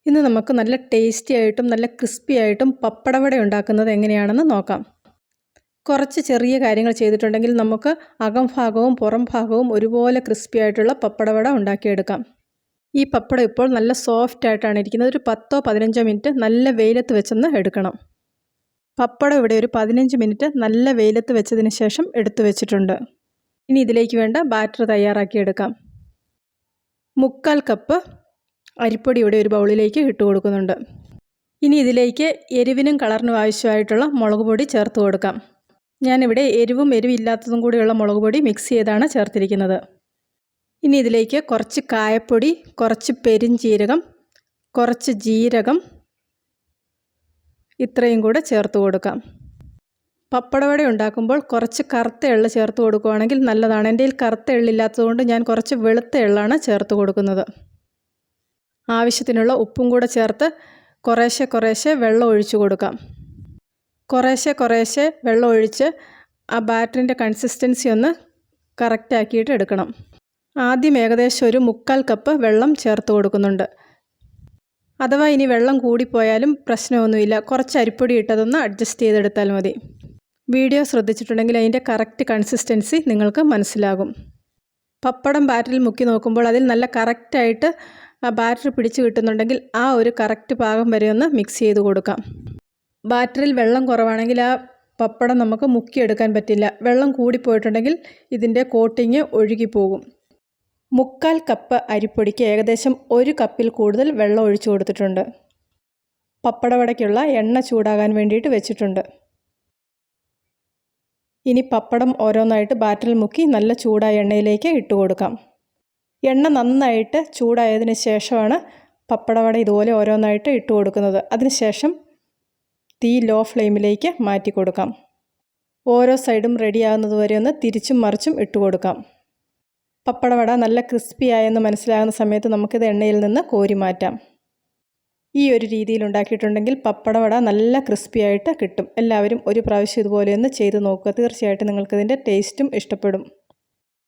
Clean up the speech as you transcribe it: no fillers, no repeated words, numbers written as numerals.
ഇന്ന് നമുക്ക് നല്ല ടേസ്റ്റി ആയിട്ടും നല്ല ക്രിസ്പി ആയിട്ടും പപ്പടവട ഉണ്ടാക്കുന്നത് എങ്ങനെയാണെന്ന് നോക്കാം. കുറച്ച് ചെറിയ കാര്യങ്ങൾ ചെയ്തിട്ടുണ്ടെങ്കിൽ നമുക്ക് അകം ഭാഗവും പുറം ഭാഗവും ഒരുപോലെ ക്രിസ്പി ആയിട്ടുള്ള പപ്പടവട ഉണ്ടാക്കിയെടുക്കാം. ഈ പപ്പടം ഇപ്പോൾ നല്ല സോഫ്റ്റ് ആയിട്ടാണ് ഇരിക്കുന്നത്. ഒരു 10-15 മിനിറ്റ് നല്ല വെയിലത്ത് വെച്ചൊന്ന് എടുക്കണം. പപ്പടം ഇവിടെ ഒരു 15 മിനിറ്റ് നല്ല വെയിലത്ത് വെച്ചതിന് ശേഷം എടുത്തു വെച്ചിട്ടുണ്ട്. ഇനി ഇതിലേക്ക് വേണ്ട ബാറ്റർ തയ്യാറാക്കിയെടുക്കാം. 3/4 കപ്പ് അരിപ്പൊടി ഇവിടെ ഒരു ബൗളിലേക്ക് ഇട്ട് കൊടുക്കുന്നുണ്ട്. ഇനി ഇതിലേക്ക് എരിവിനും കളറിനും ആവശ്യമായിട്ടുള്ള മുളക് പൊടി ചേർത്ത് കൊടുക്കാം. ഞാനിവിടെ എരിവില്ലാത്തതും കൂടിയുള്ള മുളക് പൊടി മിക്സ് ചെയ്താണ് ചേർത്തിരിക്കുന്നത്. ഇനി ഇതിലേക്ക് കുറച്ച് കായപ്പൊടി, കുറച്ച് പെരിഞ്ജീരകം, കുറച്ച് ജീരകം ഇത്രയും കൂടെ ചേർത്ത് കൊടുക്കാം. പപ്പടവട ഉണ്ടാക്കുമ്പോൾ കുറച്ച് കറുത്ത എള്ള് ചേർത്ത് കൊടുക്കുകയാണെങ്കിൽ നല്ലതാണ്. എൻ്റെ കയ്യിൽ കറുത്ത എള്ളില്ലാത്തതുകൊണ്ട് ഞാൻ കുറച്ച് വെളുത്ത എള്ളാണ് ചേർത്ത് കൊടുക്കുന്നത്. ആവശ്യത്തിനുള്ള ഉപ്പും കൂടെ ചേർത്ത് കുറേശ്ശെ വെള്ളം ഒഴിച്ചു കൊടുക്കാം. കുറേശ്ശെ വെള്ളം ഒഴിച്ച് ആ ബാറ്ററിൻ്റെ കൺസിസ്റ്റൻസി ഒന്ന് കറക്റ്റ് ആക്കിയിട്ട് എടുക്കണം. ആദ്യം ഏകദേശം ഒരു 3/4 കപ്പ് വെള്ളം ചേർത്ത് കൊടുക്കുന്നുണ്ട്. അഥവാ ഇനി വെള്ളം കൂടിപ്പോയാലും പ്രശ്നമൊന്നുമില്ല. കുറച്ച് അരിപ്പൊടി ഇട്ടതൊന്ന് അഡ്ജസ്റ്റ് ചെയ്തെടുത്താൽ മതി. വീഡിയോ ശ്രദ്ധിച്ചിട്ടുണ്ടെങ്കിൽ അതിൻ്റെ കറക്റ്റ് കൺസിസ്റ്റൻസി നിങ്ങൾക്ക് മനസ്സിലാകും. പപ്പടം ബാറ്ററിൽ മുക്കി നോക്കുമ്പോൾ അതിൽ നല്ല കറക്റ്റായിട്ട് ആ ബാറ്റർ പിടിച്ച് കിട്ടുന്നുണ്ടെങ്കിൽ ആ ഒരു കറക്റ്റ് പാകം വരെ ഒന്ന് മിക്സ് ചെയ്ത് കൊടുക്കാം. ബാറ്ററിൽ വെള്ളം കുറവാണെങ്കിൽ ആ പപ്പടം നമുക്ക് മുക്കിയെടുക്കാൻ പറ്റില്ല. വെള്ളം കൂടിപ്പോയിട്ടുണ്ടെങ്കിൽ ഇതിൻ്റെ കോട്ടിങ് ഒഴുകിപ്പോകും. 3/4 കപ്പ് അരിപ്പൊടിക്ക് ഏകദേശം 1 കപ്പിൽ കൂടുതൽ വെള്ളം ഒഴിച്ചു കൊടുത്തിട്ടുണ്ട്. പപ്പടവടയ്ക്കുള്ള എണ്ണ ചൂടാകാൻ വേണ്ടിയിട്ട് വെച്ചിട്ടുണ്ട്. ഇനി പപ്പടം ഓരോന്നായിട്ട് ബാറ്ററിൽ മുക്കി നല്ല ചൂടായ എണ്ണയിലേക്ക് ഇട്ട് കൊടുക്കാം. എണ്ണ നന്നായിട്ട് ചൂടായതിന് ശേഷമാണ് പപ്പടവട ഇതുപോലെ ഓരോന്നായിട്ട് ഇട്ട് കൊടുക്കുന്നത്. അതിനുശേഷം തീ ലോ ഫ്ലെയിമിലേക്ക് മാറ്റി കൊടുക്കാം. ഓരോ സൈഡും റെഡിയാകുന്നത് വരെ ഒന്ന് തിരിച്ചും മറിച്ചും ഇട്ട് കൊടുക്കാം. പപ്പടവട നല്ല ക്രിസ്പി ആയെന്ന് മനസ്സിലാകുന്ന സമയത്ത് നമുക്കിത് എണ്ണയിൽ നിന്ന് കോരി മാറ്റാം. ഈ ഒരു രീതിയിൽ ഉണ്ടാക്കിയിട്ടുണ്ടെങ്കിൽ പപ്പടവട നല്ല ക്രിസ്പി ആയിട്ട് കിട്ടും. എല്ലാവരും ഒരു പ്രാവശ്യം ഇതുപോലെ ഒന്ന് ചെയ്ത് നോക്കുക. തീർച്ചയായിട്ടും നിങ്ങൾക്കിതിൻ്റെ ടേസ്റ്റും ഇഷ്ടപ്പെടും.